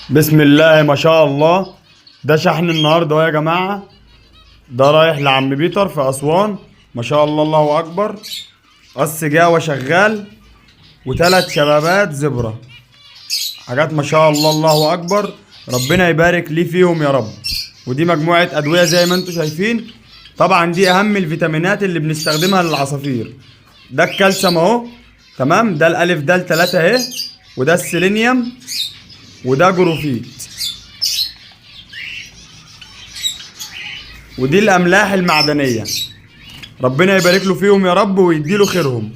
بسم الله ما شاء الله. ده شحن النهارده اهو يا جماعه. ده رايح لعم بيتر في اسوان. ما شاء الله الله اكبر. قص جاوه شغال وثلاث شبابات زبره. حاجات ما شاء الله الله اكبر. ربنا يبارك لي فيهم يا رب. ودي مجموعه ادويه زي ما انتم شايفين. طبعا دي اهم الفيتامينات اللي بنستخدمها للعصافير. ده الكالسيوم اهو. تمام. ده الالف ده التلاتة اهي. وده السيلينيوم. وده جروفيت. ودي الاملاح المعدنيه. ربنا يبارك له فيهم يا رب ويديله خيرهم.